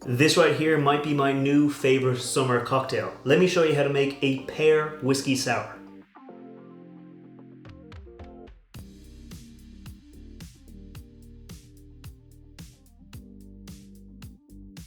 This right here might be my new favorite summer cocktail. Let me show you how to make a Pear Whiskey Sour.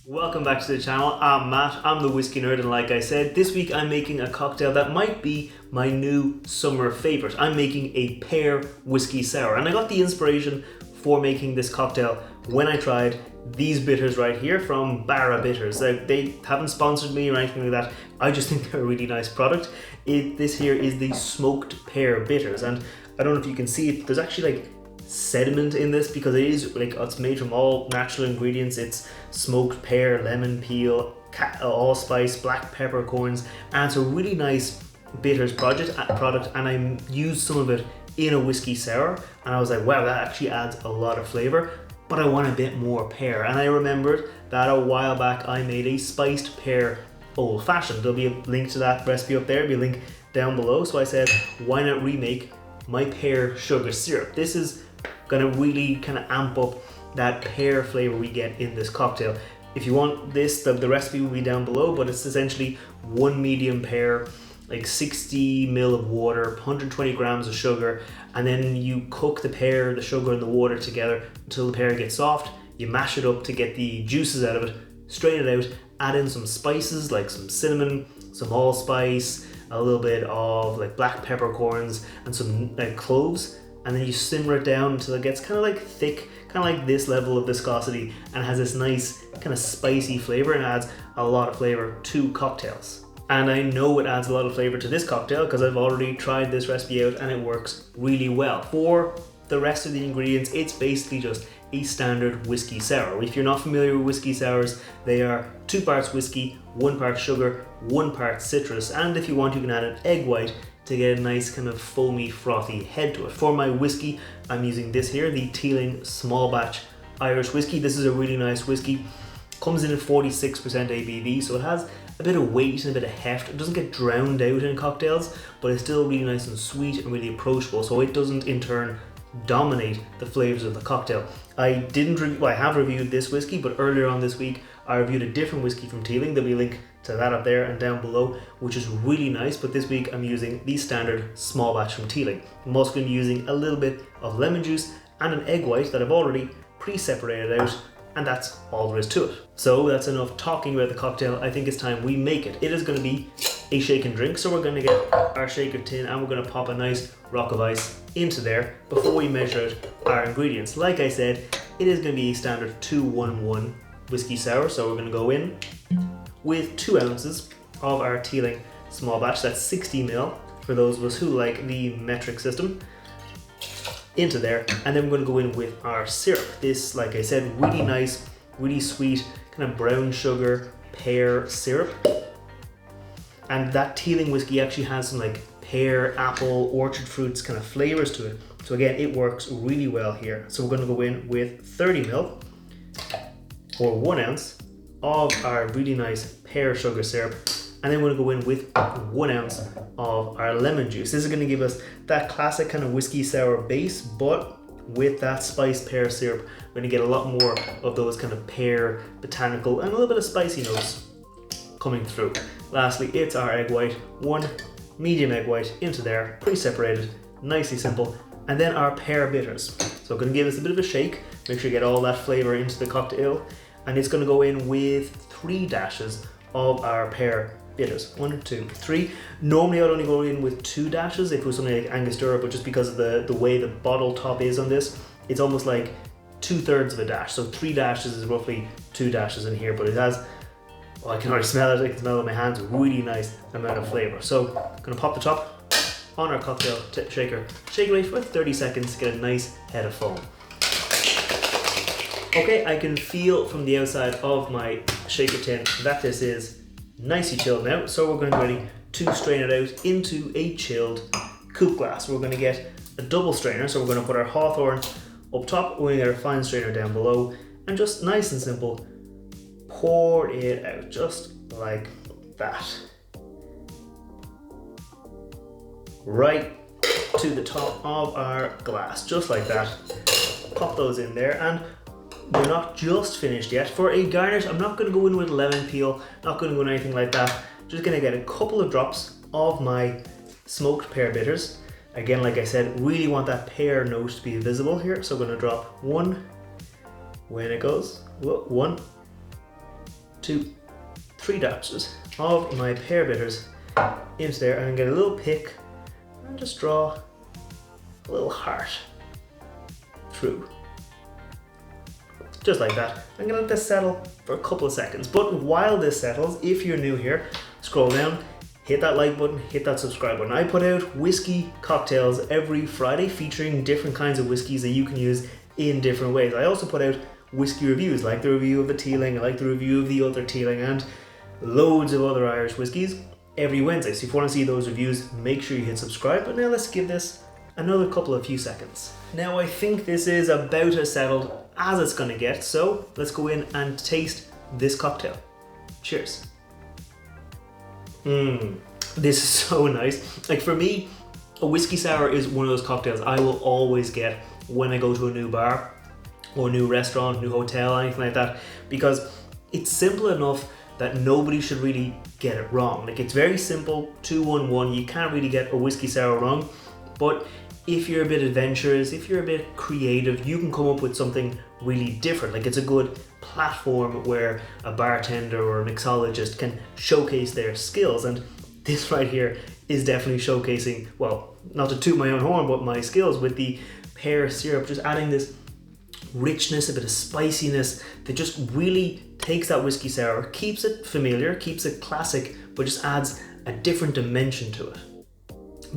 Welcome back to the channel. I'm Matt, I'm the Whiskey Nerd, and like I said, this week I'm making a cocktail that might be my new summer favorite. I'm making a Pear Whiskey Sour, and I got the inspiration for making this cocktail when I tried these bitters right here from Beara Bitters. They haven't sponsored me or anything like that. I just think they're a really nice product. This here is the smoked pear bitters, and I don't know if you can see it, there's actually like sediment in this because it is like it's made from all natural ingredients. It's smoked pear, lemon peel, allspice, black peppercorns, and it's a really nice bitters product, and I used some of it in a whiskey sour, and I was like, wow, that actually adds a lot of flavor, but I want a bit more pear. And I remembered that a while back I made a spiced pear old fashioned. There'll be a link to that recipe up there, there'll be a link down below. So I said, why not remake my pear sugar syrup? This is gonna really kind of amp up that pear flavor we get in this cocktail. If you want this, the recipe will be down below, but it's essentially one medium pear, like 60 ml of water, 120 grams of sugar, and then you cook the pear, the sugar, and the water together until the pear gets soft. You mash it up to get the juices out of it, strain it out, add in some spices like some cinnamon, some allspice, a little bit of like black peppercorns, and some cloves, and then you simmer it down until it gets kind of like thick, kind of like this level of viscosity, and has this nice kind of spicy flavor and adds a lot of flavor to cocktails. And I know it adds a lot of flavor to this cocktail because I've already tried this recipe out and it works really well. For the rest of the ingredients, it's basically just a standard whiskey sour. If you're not familiar with whiskey sours, they are 2 parts whiskey, 1 part sugar, 1 part citrus, and if you want, you can add an egg white to get a nice kind of foamy, frothy head to it. For my whiskey, I'm using this here, the Teeling small batch Irish whiskey. This is a really nice whiskey. Comes in at 46% ABV, so it has a bit of weight and a bit of heft. It doesn't get drowned out in cocktails, but it's still really nice and sweet and really approachable, so it doesn't in turn dominate the flavors of the cocktail. I have reviewed this whiskey, but earlier on this week I reviewed a different whiskey from Teeling. There'll be a link to that up there and down below, which is really nice, but this week I'm using the standard small batch from Teeling. I'm also going to be using a little bit of lemon juice and an egg white that I've already pre-separated out, and that's all there is to it. So that's enough talking about the cocktail. I think it's time we make it. It is going to be a shake and drink, so we're going to get our shaker tin and we're going to pop a nice rock of ice into there before we measure out our ingredients. Like I said, it is going to be a standard 2-1-1 whiskey sour, so we're going to go in with 2 ounces of our Teeling small batch, that's 60 ml for those of us who like the metric system, into there, and then we're going to go in with our syrup. This, like I said, really nice, really sweet, kind of brown sugar pear syrup. And that Teeling whiskey actually has some like pear, apple, orchard fruits kind of flavors to it. So again, it works really well here. So we're going to go in with 30 ml or 1 ounce of our really nice pear sugar syrup, and then we're going to go in with 1 ounce of our lemon juice. This is going to give us that classic kind of whiskey sour base, but with that spiced pear syrup, we're going to get a lot more of those kind of pear, botanical, and a little bit of spicy notes coming through. Lastly, it's our egg white, 1 medium egg white into there, pre-separated, nicely simple, and then our pear bitters. So I'm going to give this a bit of a shake, make sure you get all that flavor into the cocktail, and it's going to go in with 3 dashes of our pear bitters. 1, 2, 3. Normally I'd only go in with 2 dashes if it was something like Angostura, but just because of the way the bottle top is on this, it's almost like 2/3 of a dash. So 3 dashes is roughly 2 dashes in here, but it has, I can already smell it, I can smell it in my hands, a really nice amount of flavor. So I'm going to pop the top on our cocktail shaker, shake it away for 30 seconds to get a nice head of foam. Okay, I can feel from the outside of my shaker tin that this is nicely chilled now, so we're going to be ready to strain it out into a chilled coupe glass. We're going to get a double strainer, so we're going to put our Hawthorn up top, we're going to get our fine strainer down below, and just nice and simple, pour it out just like that. Right to the top of our glass, just like that. Pop those in there, and we're not just finished yet. For a garnish, I'm not going to go in with lemon peel, not going to go in anything like that. Just going to get a couple of drops of my smoked pear bitters. Again, like I said, really want that pear note to be visible here. So I'm going to drop one, when it goes, 1, 2, 3 dabs of my pear bitters into there, and get a little pick and just draw a little heart through. Just like that. I'm gonna let this settle for a couple of seconds. But while this settles, if you're new here, scroll down, hit that like button, hit that subscribe button. I put out whiskey cocktails every Friday featuring different kinds of whiskeys that you can use in different ways. I also put out whiskey reviews, like the review of the Teeling, I like the review of the other Teeling, and loads of other Irish whiskies every Wednesday. So if you want to see those reviews, make sure you hit subscribe. But now let's give this another couple of few seconds. Now I think this is about as settled as it's gonna get, so let's go in and taste this cocktail. Cheers. This is so nice. Like for me, a whiskey sour is one of those cocktails I will always get when I go to a new bar or a new restaurant, new hotel, anything like that, because it's simple enough that nobody should really get it wrong. Like it's very simple, 2-1-1, you can't really get a whiskey sour wrong, but if you're a bit adventurous, if you're a bit creative, you can come up with something really different. Like it's a good platform where a bartender or a mixologist can showcase their skills, and this right here is definitely showcasing, well, not to toot my own horn, but my skills with the pear syrup, just adding this richness, a bit of spiciness that just really takes that whiskey sour, keeps it familiar, keeps it classic, but just adds a different dimension to it.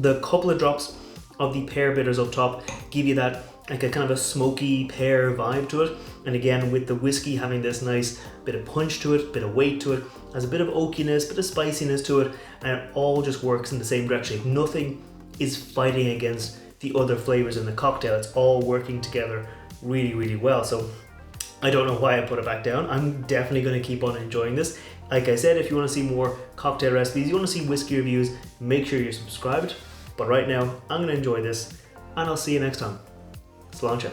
The couple of drops of the pear bitters up top give you that like a kind of a smoky pear vibe to it, and again with the whiskey having this nice bit of punch to it, bit of weight to it, has a bit of oakiness, bit of spiciness to it, and it all just works in the same direction. Nothing is fighting against the other flavors in the cocktail. It's all working together really, really well. So I don't know why I put it back down. I'm definitely going to keep on enjoying this. Like I said, if you want to see more cocktail recipes, you want to see whiskey reviews, make sure you're subscribed. But right now, I'm going to enjoy this, and I'll see you next time. Sláinte.